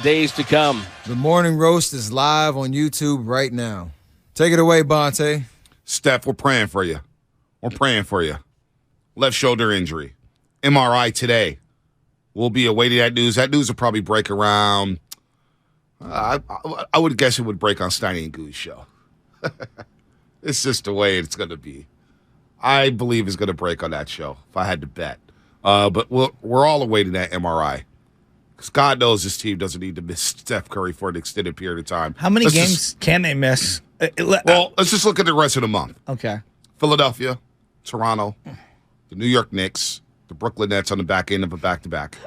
days to come. The Morning Roast is live on YouTube right now. Take it away, Bonte. Steph, we're praying for you. We're praying for you. Left shoulder injury. MRI today. We'll be awaiting that news. That news will probably break around, I would guess it would break on Steiny and Goo's show. It's just the way it's going to be. I believe it's going to break on that show, if I had to bet. But we're all awaiting that MRI. Because God knows this team doesn't need to miss Steph Curry for an extended period of time. How many games can they miss? Well, let's just look at the rest of the month. Okay. Philadelphia, Toronto, the New York Knicks, the Brooklyn Nets on the back end of a back-to-back.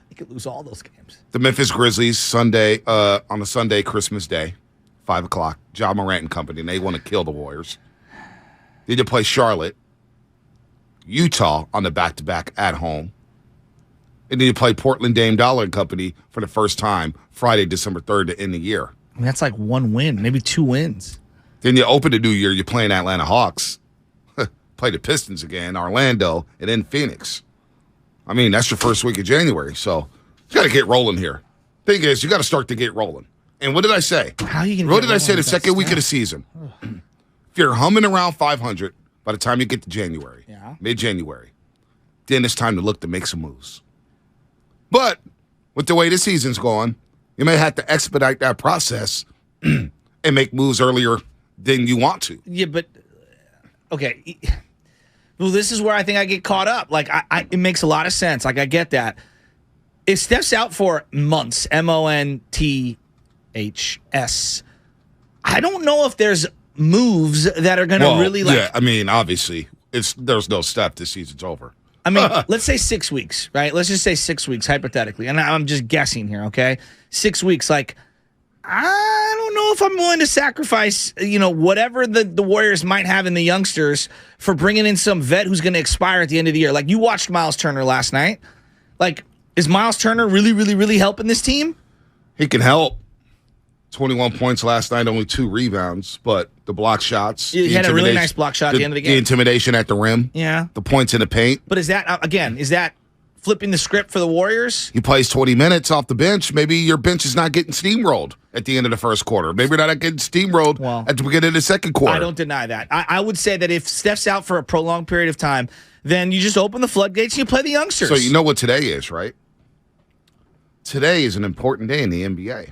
They could lose all those games. The Memphis Grizzlies Sunday on a Sunday, Christmas Day, 5 o'clock. Ja Morant and company, and they want to kill the Warriors. Then you play Charlotte, Utah on the back-to-back at home. And then you play Portland Dame Dollar and Company for the first time Friday, December 3rd to end the year. I mean, that's like one win, maybe two wins. Then you open the new year, you're playing Atlanta Hawks. Play the Pistons again, Orlando, and then Phoenix. I mean, that's your first week of January, so you got to get rolling here. Thing is, you got to start to get rolling. And what did I say? How are you gonna What get did I say rolling the with that second week of the stuff? season? If you're humming around 500 by the time you get to January, Yeah. mid-January, then it's time to look to make some moves. But with the way the season's going, you may have to expedite that process and make moves earlier than you want to. Yeah, but okay. Well, this is where I think I get caught up. Like, it makes a lot of sense. Like, I get that. If Steph's out for months, Months, I don't know if there's moves that are going to really like. Yeah, I mean, obviously, there's no Steph. This season's over. I mean, let's say 6 weeks, right? Let's just say 6 weeks, hypothetically. And I'm just guessing here, okay? 6 weeks, like, I don't know if I'm willing to sacrifice, whatever the Warriors might have in the youngsters for bringing in some vet who's going to expire at the end of the year. Like, you watched Miles Turner last night. Like, is Miles Turner really, really, really helping this team? He can help. 21 points last night, only 2 rebounds, but the block shots. He had a really nice block shot at the end of the game. The intimidation at the rim. Yeah. The points in the paint. But is that flipping the script for the Warriors? He plays 20 minutes off the bench. Maybe your bench is not getting steamrolled at the end of the first quarter. Maybe you're not getting steamrolled at the beginning of the second quarter. I don't deny that. I would say that if Steph's out for a prolonged period of time, then you just open the floodgates and you play the youngsters. So you know what today is, right? Today is an important day in the NBA.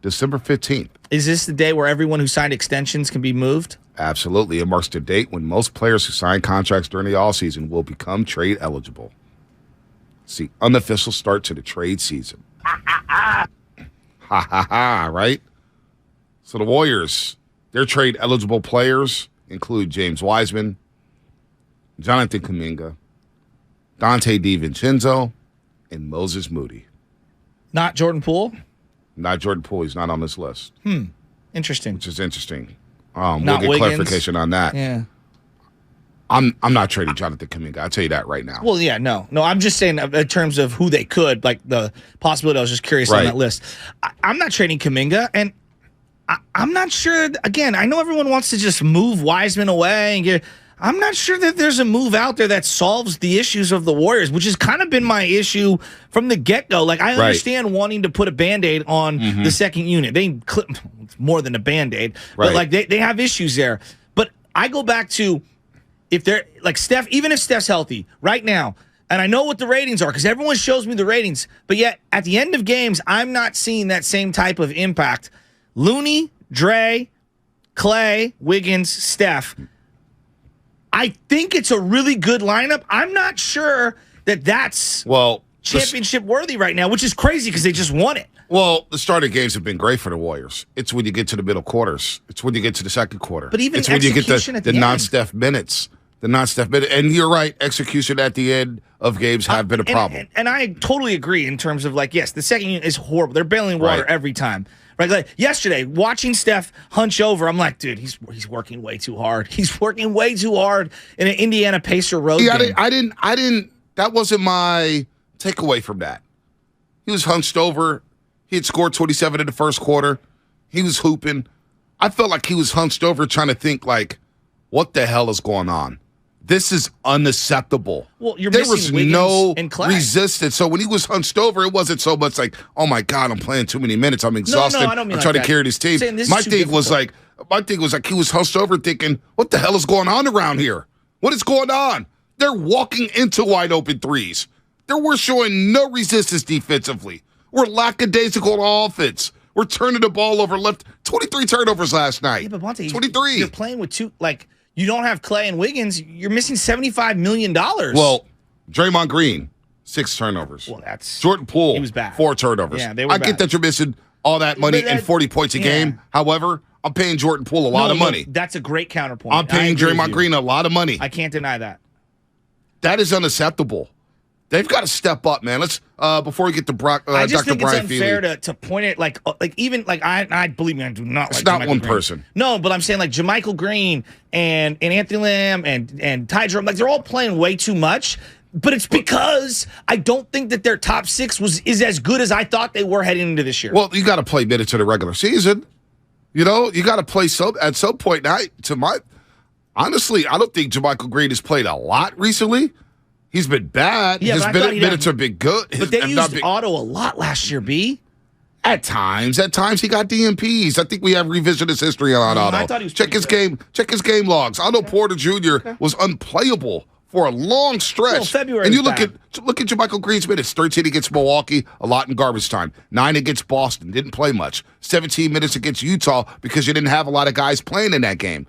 December 15th. Is this the day where everyone who signed extensions can be moved? Absolutely. It marks the date when most players who sign contracts during the offseason will become trade eligible. It's the unofficial start to the trade season. Ha ha ha, right? So the Warriors, their trade eligible players include James Wiseman, Jonathan Kuminga, Dante DiVincenzo, and Moses Moody. Not Jordan Poole? Not Jordan Poole. He's not on this list. Interesting. Which is interesting. Not We'll get Wiggins. clarification on that. Yeah. I'm not trading Jonathan Kuminga. I'll tell you that right now. Well, yeah, no. I'm just saying in terms of who they could, like the possibility. I was just curious on that list. I'm not trading Kuminga, and I'm not sure. Again, I know everyone wants to just move Wiseman away and get. I'm not sure that there's a move out there that solves the issues of the Warriors, which has kind of been my issue from the get-go. Like, I understand wanting to put a Band-Aid on the second unit. It's more than a Band-Aid. But, like, they have issues there. But I go back to if they're, like, Steph, even if Steph's healthy right now, and I know what the ratings are because everyone shows me the ratings, but yet at the end of games, I'm not seeing that same type of impact. Looney, Dre, Clay, Wiggins, Steph. I think it's a really good lineup. I'm not sure that that's championship worthy right now, which is crazy because they just won it. Well, the starting games have been great for the Warriors. It's when you get to the middle quarters. It's when you get to the second quarter. But even it's when you get execution the non-Steph minutes. The non-Steph minutes. And you're right, execution at the end of games have been a problem. And I totally agree in terms of, like, yes, the second unit is horrible. They're bailing water every time. Right, like yesterday, watching Steph hunch over, I'm like, dude, he's working way too hard. He's working way too hard in an Indiana Pacer road game. I didn't. That wasn't my takeaway from that. He was hunched over. He had scored 27 in the first quarter. He was hooping. I felt like he was hunched over trying to think, like, what the hell is going on? This is unacceptable. Well, you're there missing was Wiggins no and Clay. resistance. So when he was hunched over, it wasn't so much like, oh my God, I'm playing too many minutes. I'm exhausted. I don't mean I'm like trying that. to carry this team. My thing was like he was hunched over thinking, what the hell is going on around here? What is going on? They're walking into wide open threes. We're showing no resistance defensively. We're lackadaisical on offense. We're turning the ball over left. 23 turnovers last night. Yeah, but Monte, 23. You're playing with two, like, you don't have Clay and Wiggins. You're missing $75 million. Well, Draymond Green, 6 turnovers. Well, that's Jordan Poole, he was bad. 4 turnovers. Yeah, they were I get bad. that you're missing all that money and 40 points a yeah. game. However, I'm paying Jordan Poole a lot of money. That's a great counterpoint. I'm paying Draymond Green a lot of money. I can't deny that. That is unacceptable. They've got to step up, man. Let's before we get to I just Dr. think Brian it's unfair Feely. to point it like even like I believe me, I do not It's like not JaMychal one Green. person. No, but I'm saying like JaMychal Green and Anthony Lamb and Ty Jerome, like they're all playing way too much. But it's because I don't think that their top 6 is as good as I thought they were heading into this year. Well, you got to play minutes in the regular season. You know, you got to play at some point. Now, honestly, I don't think JaMychal Green has played a lot recently. He's been bad. Yeah, His minutes have been good. But they used Otto a lot last year, B. At times he got DMPs. I think we have revisited his history on Otto. I thought he was check his good. game. Check his game logs. Otto Porter Jr. was unplayable for a long stretch. Well, February and you was look at JaMychal Green's minutes: 13 against Milwaukee, a lot in garbage time. 9 against Boston, didn't play much. 17 minutes against Utah because you didn't have a lot of guys playing in that game.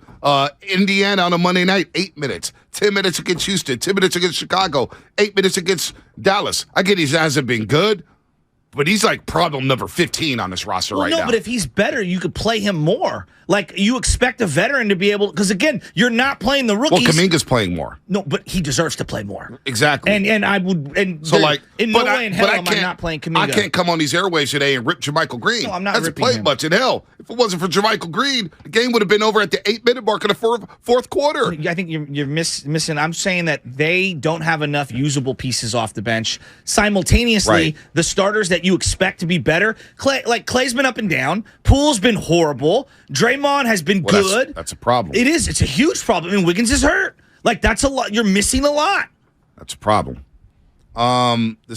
Indiana on a Monday night, 8 minutes. 10 minutes against Houston. 10 minutes against Chicago. 8 minutes against Dallas. I get he hasn't been good, but he's like problem number 15 on this roster right now. No, but if he's better, you could play him more. Like, you expect a veteran to be able, because again, you're not playing the rookies. Well, Kuminga's playing more. No, but he deserves to play more. Exactly. And I would, and so like, in no way in hell am I not playing Kuminga. I can't come on these airwaves today and rip JaMychal Green. No, I'm not Hasn't ripping played him. much in hell. If it wasn't for JaMychal Green, the game would have been over at the 8-minute mark of the fourth quarter. I think you're missing. I'm saying that they don't have enough usable pieces off the bench. Simultaneously, Right. the starters that you expect to be better, Clay's been up and down. Poole's been horrible. Draymond has been good. That's a problem. It is. It's a huge problem. I mean, Wiggins is hurt. Like, that's a lot. You're missing a lot. That's a problem. The